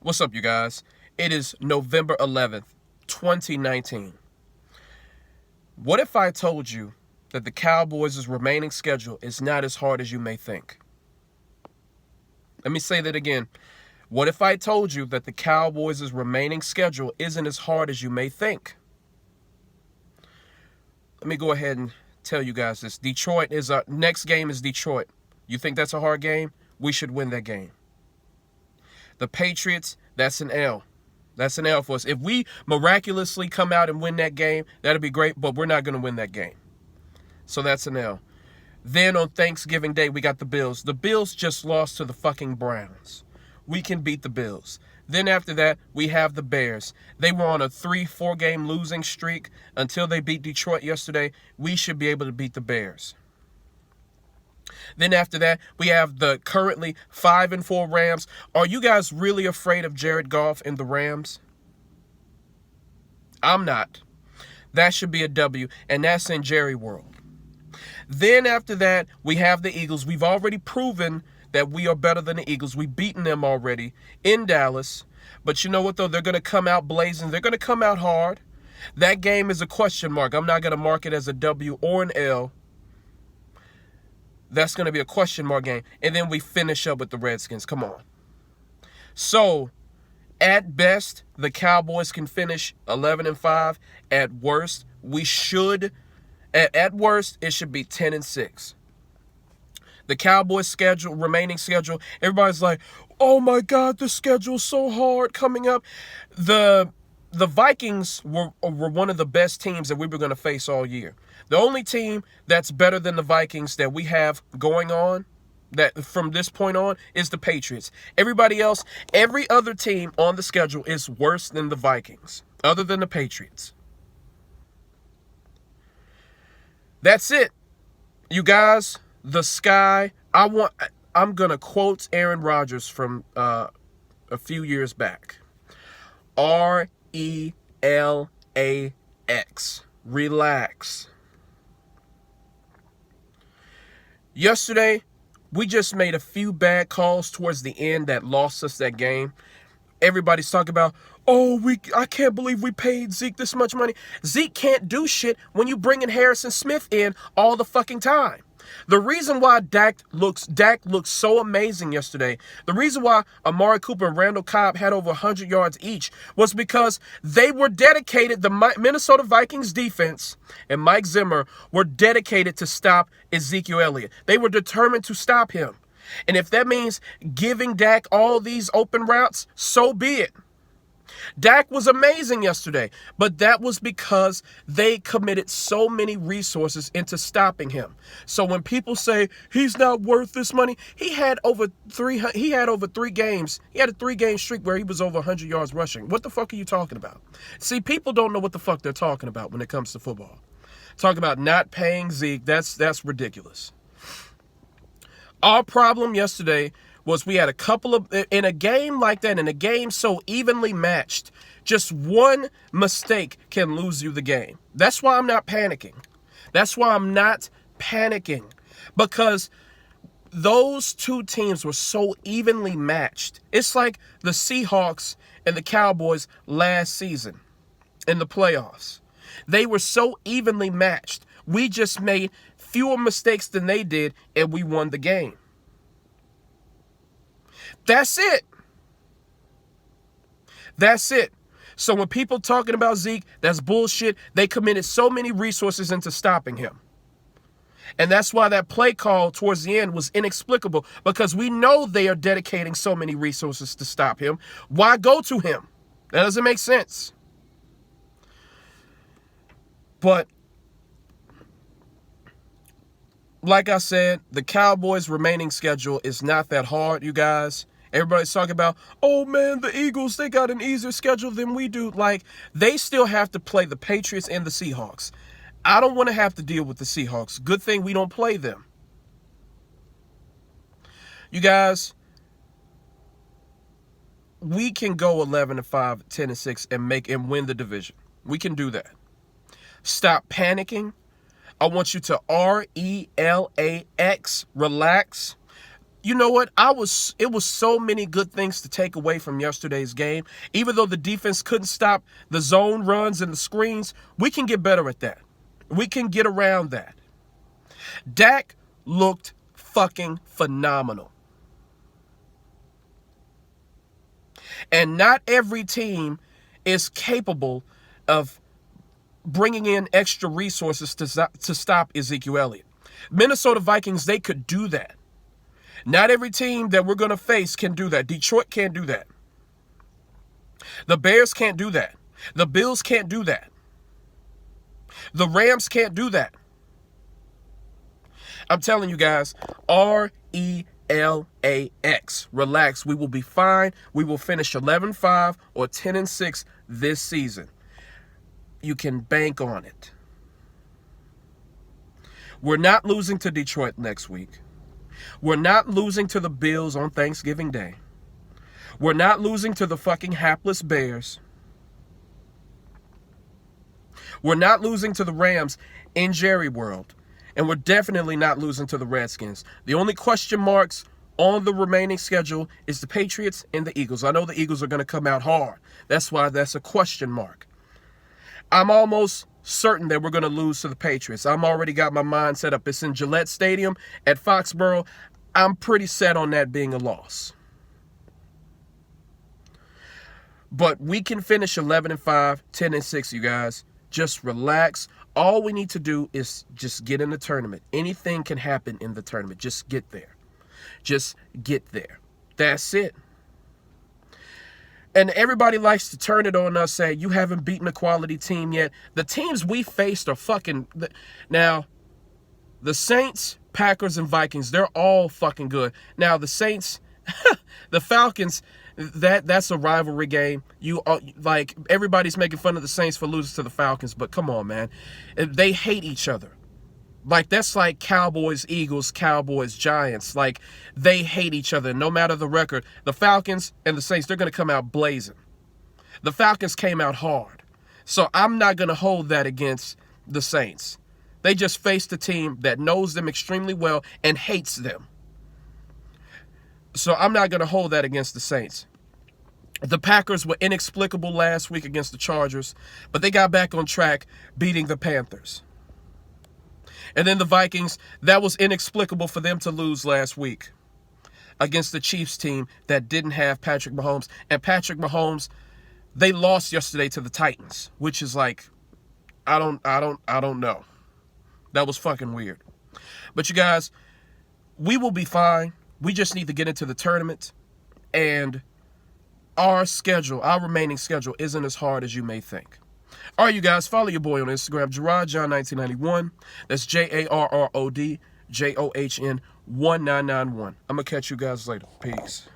What's up, you guys? It is November 11th, 2019. What if I told you that the Cowboys' remaining schedule is not as hard as you may think? Let me say that again. What if I told you that the Cowboys' remaining schedule isn't as hard as you may think? Let me go ahead and tell you guys this. Detroit is our next game is Detroit. You think that's a hard game? We should win that game. The Patriots, that's an L. That's an L for us. If we miraculously come out and win that game, that'd be great, but we're not going to win that game. So that's an L. Then on Thanksgiving Day, we got the Bills. The Bills just lost to the fucking Browns. We can beat the Bills. Then after that, we have the Bears. They were on a 3-4 game losing streak until they beat Detroit yesterday. We should be able to beat the Bears. Then after that, we have the currently 5-4 Rams. Are you guys really afraid of Jared Goff and the Rams? I'm not. That should be a W, and that's in Jerry World. Then after that, we have the Eagles. We've already proven that we are better than the Eagles. We've beaten them already in Dallas. But you know what, though? They're going to come out blazing. They're going to come out hard. That game is a question mark. I'm not going to mark it as a W or an L. That's going to be a question mark game. And then we finish up with the Redskins. Come on. So, at best, the Cowboys can finish 11-5. At worst, we should. At worst, it should be 10-6. The Cowboys' remaining schedule, everybody's like, oh my God, the schedule's so hard coming up. The Vikings were one of the best teams that we were going to face all year. The only team that's better than the Vikings that we have going on, that from this point on, is the Patriots. Everybody else, every other team on the schedule is worse than the Vikings, other than the Patriots. That's it. You guys, the sky, I'm going to quote Aaron Rodgers from a few years back. RELAX. Relax. Yesterday, we just made a few bad calls towards the end that lost us that game. Everybody's talking about, I can't believe we paid Zeke this much money. Zeke can't do shit when you bring in Harrison Smith in all the fucking time. The reason why Dak looks so amazing yesterday, the reason why Amari Cooper and Randall Cobb had over 100 yards each was because they were dedicated, the Minnesota Vikings defense and Mike Zimmer were dedicated to stop Ezekiel Elliott. They were determined to stop him. And if that means giving Dak all these open routes, so be it. Dak was amazing yesterday, but that was because they committed so many resources into stopping him. So when people say he's not worth this money, he had over 3 games. He had a 3-game streak where he was over 100 yards rushing. What the fuck are you talking about? See, people don't know what the fuck they're talking about when it comes to football. Talking about not paying Zeke, that's ridiculous. Our problem yesterday was we had a couple of, in a game like that, in a game so evenly matched, just one mistake can lose you the game. That's why I'm not panicking. Because those two teams were so evenly matched. It's like the Seahawks and the Cowboys last season in the playoffs. They were so evenly matched. We just made fewer mistakes than they did, and we won the game. That's it. So when people talking about Zeke, that's bullshit. They committed so many resources into stopping him. And that's why that play call towards the end was inexplicable, because we know they are dedicating so many resources to stop him. Why go to him? That doesn't make sense. But like I said, the Cowboys' remaining schedule is not that hard, you guys. Everybody's talking about, oh man, the Eagles, they got an easier schedule than we do. Like, they still have to play the Patriots and the Seahawks. I don't want to have to deal with the Seahawks. Good thing we don't play them. You guys, we can go 11-5, 10-6, and win the division. We can do that. Stop panicking. I want you to RELAX, relax. You know what? It was so many good things to take away from yesterday's game. Even though the defense couldn't stop the zone runs and the screens, we can get better at that. We can get around that. Dak looked fucking phenomenal. And not every team is capable of bringing in extra resources to stop Ezekiel Elliott. Minnesota Vikings, they could do that. Not every team that we're going to face can do that. Detroit can't do that. The Bears can't do that. The Bills can't do that. The Rams can't do that. I'm telling you guys, RELAX. Relax. We will be fine. We will finish 11-5 or 10-6 this season. You can bank on it. We're not losing to Detroit next week. We're not losing to the Bills on Thanksgiving Day. We're not losing to the fucking hapless Bears. We're not losing to the Rams in Jerry World. And we're definitely not losing to the Redskins. The only question marks on the remaining schedule is the Patriots and the Eagles. I know the Eagles are going to come out hard. That's why that's a question mark. I'm almost certain that we're going to lose to the Patriots. I'm already got my mind set up. It's in Gillette Stadium at Foxborough. I'm pretty set on that being a loss. But we can finish 11-5, 10-6, you guys. Just relax. All we need to do is just get in the tournament. Anything can happen in the tournament. Just get there. Just get there. That's it. And everybody likes to turn it on us, saying, you haven't beaten a quality team yet. The teams we faced are fucking... Now, the Saints, Packers, and Vikings, they're all fucking good. Now, the Saints, the Falcons, that's a rivalry game. Like, everybody's making fun of the Saints for losing to the Falcons, but come on, man. They hate each other. Like, that's like Cowboys, Eagles, Cowboys, Giants. Like, they hate each other. No matter the record, the Falcons and the Saints, they're going to come out blazing. The Falcons came out hard. So I'm not going to hold that against the Saints. They just faced a team that knows them extremely well and hates them. So I'm not going to hold that against the Saints. The Packers were inexplicable last week against the Chargers, but they got back on track beating the Panthers. And then the Vikings, that was inexplicable for them to lose last week against the Chiefs team that didn't have Patrick Mahomes. And Patrick Mahomes, they lost yesterday to the Titans, which is like, I don't know. That was fucking weird. But you guys, we will be fine. We just need to get into the tournament. And our remaining schedule isn't as hard as you may think. All right, you guys, follow your boy on Instagram, JarrodJohn1991. That's JarrodJohn1991. I'm going to catch you guys later. Peace.